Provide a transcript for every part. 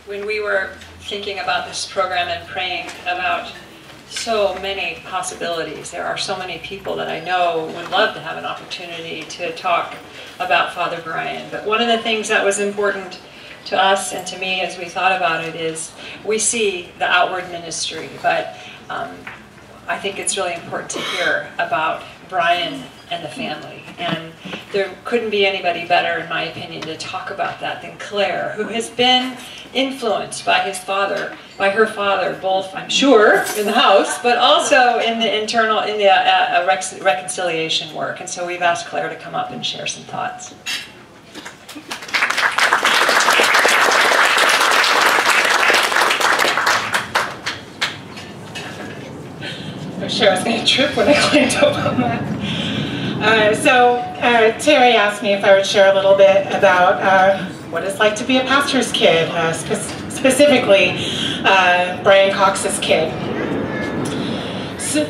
when we were thinking about this program and praying about so many possibilities. There are so many people that I know would love to have an opportunity to talk about Father Brian. But one of the things that was important to us and to me as we thought about it is we see the outward ministry, but I think it's really important to hear about Brian and the family. And there couldn't be anybody better, in my opinion, to talk about that than Clare, who has been influenced by his father, by her father, both, I'm sure, in the house, but also in the internal, in the reconciliation work. And so we've asked Clare to come up and share some thoughts. I'm sure I was going to trip when I climbed up on that. Terry asked me if I would share a little bit about what it's like to be a pastor's kid, specifically Brian Cox's kid. So,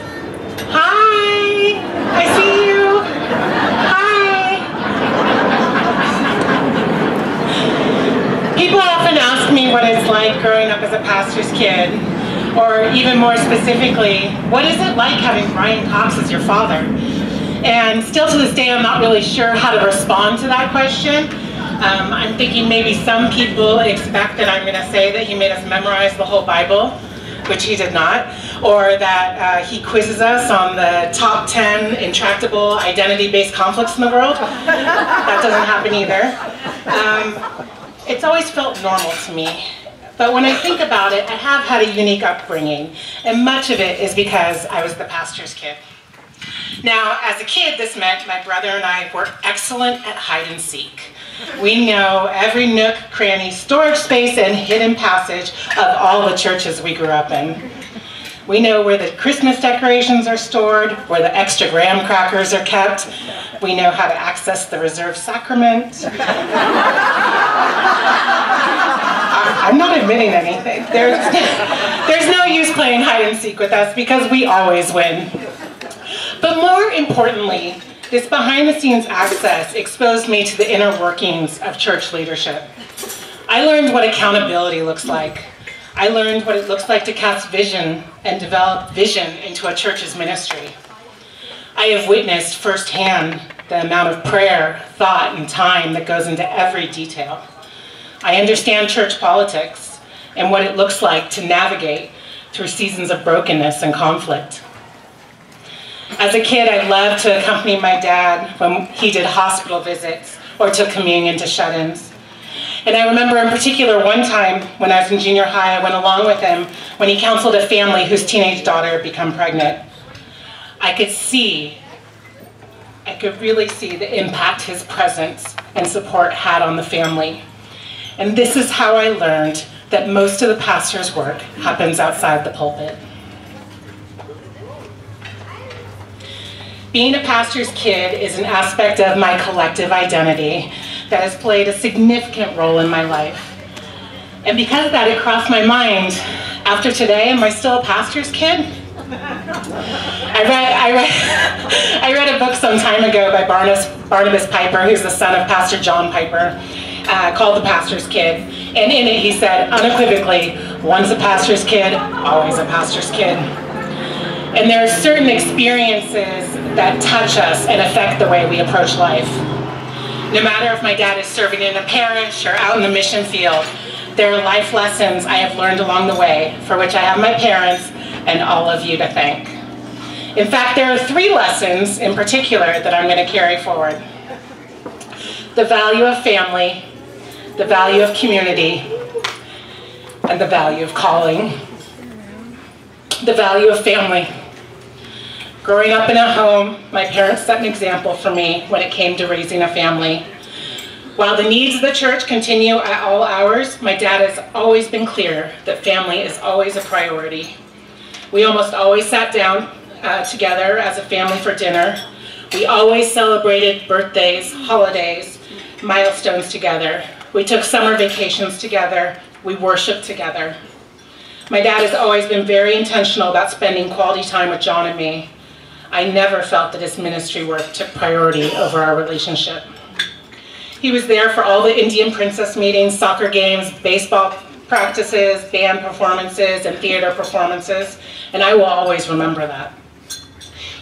hi! I see you! Hi! People often ask me what it's like growing up as a pastor's kid, or even more specifically, what is it like having Brian Cox as your father? And still to this day, I'm not really sure how to respond to that question. I'm thinking maybe some people expect that I'm going to say that he made us memorize the whole Bible, which he did not, or that he quizzes us on the top 10 intractable identity-based conflicts in the world. That doesn't happen either. It's always felt normal to me. But when I think about it, I have had a unique upbringing, and much of it is because I was the pastor's kid. Now, as a kid, this meant my brother and I were excellent at hide and seek. We know every nook, cranny, storage space, and hidden passage of all the churches we grew up in. We know where the Christmas decorations are stored, where the extra graham crackers are kept. We know how to access the reserved sacrament. I'm not admitting anything. There's no use playing hide and seek with us because we always win. But more importantly, this behind-the-scenes access exposed me to the inner workings of church leadership. I learned what accountability looks like. I learned what it looks like to cast vision and develop vision into a church's ministry. I have witnessed firsthand the amount of prayer, thought, and time that goes into every detail. I understand church politics and what it looks like to navigate through seasons of brokenness and conflict. As a kid, I loved to accompany my dad when he did hospital visits or took communion to shut-ins. And I remember in particular one time when I was in junior high, I went along with him when he counseled a family whose teenage daughter had become pregnant. I could really see the impact his presence and support had on the family. And this is how I learned that most of the pastor's work happens outside the pulpit. Being a pastor's kid is an aspect of my collective identity that has played a significant role in my life. And because of that, it crossed my mind, after today, am I still a pastor's kid? I read a book some time ago by Barnabas Piper, who's the son of Pastor John Piper, called The Pastor's Kid. And in it he said, unequivocally, once a pastor's kid, always a pastor's kid. And there are certain experiences that touch us and affect the way we approach life. No matter if my dad is serving in a parish or out in the mission field, there are life lessons I have learned along the way for which I have my parents and all of you to thank. In fact, there are 3 lessons in particular that I'm going to carry forward. The value of family, the value of community, and the value of calling. The value of family. Growing up in a home, my parents set an example for me when it came to raising a family. While the needs of the church continue at all hours, my dad has always been clear that family is always a priority. We almost always sat down together as a family for dinner. We always celebrated birthdays, holidays, milestones together. We took summer vacations together. We worshiped together. My dad has always been very intentional about spending quality time with John and me. I never felt that his ministry work took priority over our relationship. He was there for all the Indian Princess meetings, soccer games, baseball practices, band performances, and theater performances, and I will always remember that.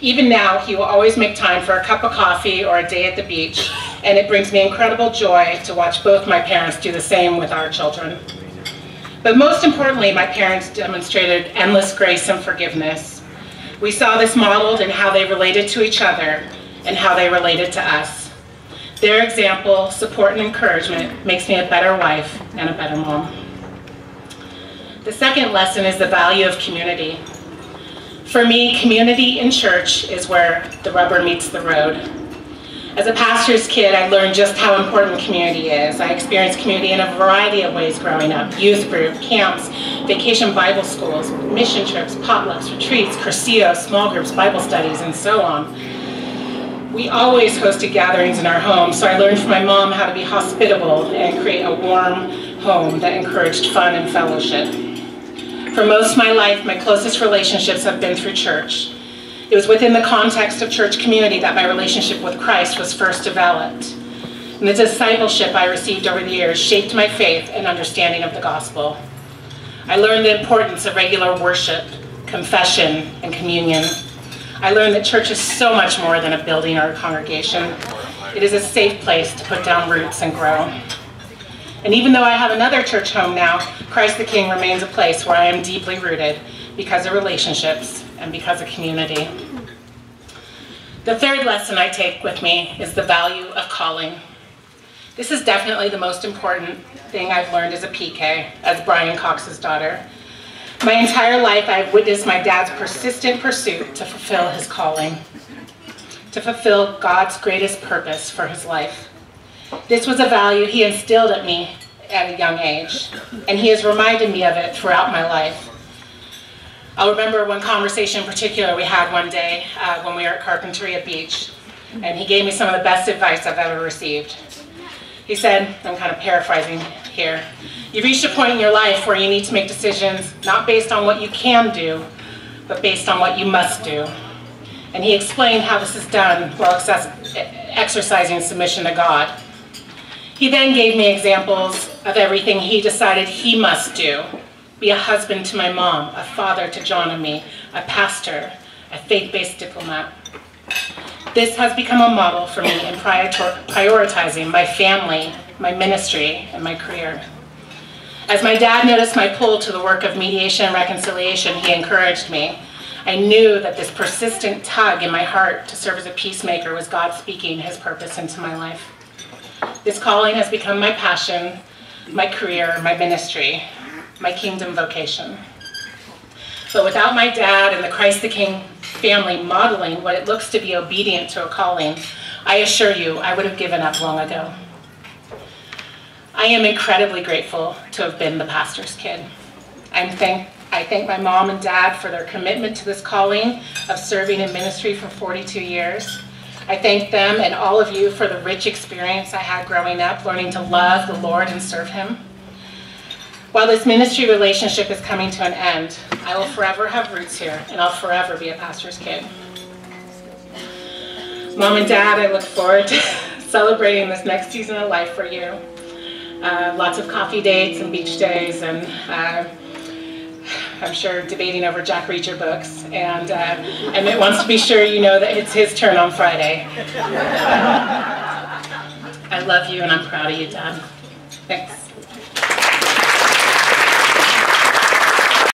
Even now, he will always make time for a cup of coffee or a day at the beach, and it brings me incredible joy to watch both my parents do the same with our children. But most importantly, my parents demonstrated endless grace and forgiveness. We saw this modeled in how they related to each other and how they related to us. Their example, support, and encouragement makes me a better wife and a better mom. The second lesson is the value of community. For me, community in church is where the rubber meets the road. As a pastor's kid, I learned just how important community is. I experienced community in a variety of ways growing up: youth group, camps, vacation Bible schools, mission trips, potlucks, retreats, cursillos, small groups, Bible studies, and so on. We always hosted gatherings in our home, so I learned from my mom how to be hospitable and create a warm home that encouraged fun and fellowship. For most of my life, my closest relationships have been through church. It was within the context of church community that my relationship with Christ was first developed. And the discipleship I received over the years shaped my faith and understanding of the gospel. I learned the importance of regular worship, confession, and communion. I learned that church is so much more than a building or a congregation. It is a safe place to put down roots and grow. And even though I have another church home now, Christ the King remains a place where I am deeply rooted because of relationships and because of community. The third lesson I take with me is the value of calling. This is definitely the most important thing I've learned as a PK, as Brian Cox's daughter. My entire life, I've witnessed my dad's persistent pursuit to fulfill his calling, to fulfill God's greatest purpose for his life. This was a value he instilled at me at a young age, and he has reminded me of it throughout my life. I'll remember one conversation in particular we had one day when we were at Carpinteria Beach, and he gave me some of the best advice I've ever received. He said, I'm kind of paraphrasing here, "You've reached a point in your life where you need to make decisions not based on what you can do, but based on what you must do." And he explained how this is done while exercising submission to God. He then gave me examples of everything he decided he must do: be a husband to my mom, a father to John and me, a pastor, a faith-based diplomat. This has become a model for me in prioritizing my family, my ministry, and my career. As my dad noticed my pull to the work of mediation and reconciliation, he encouraged me. I knew that this persistent tug in my heart to serve as a peacemaker was God speaking his purpose into my life. This calling has become my passion, my career, my ministry, my kingdom vocation. But without my dad and the Christ the King family modeling what it looks to be obedient to a calling, I assure you I would have given up long ago. I am incredibly grateful to have been the pastor's kid. I thank my mom and dad for their commitment to this calling of serving in ministry for 42 years. I thank them and all of you for the rich experience I had growing up, learning to love the Lord and serve him. While this ministry relationship is coming to an end, I will forever have roots here, and I'll forever be a pastor's kid. Mom and Dad, I look forward to celebrating this next season of life for you. Lots of coffee dates and beach days, and I'm sure debating over Jack Reacher books, and Emmett wants to be sure you know that it's his turn on Friday. I love you, and I'm proud of you, Dad. Thanks.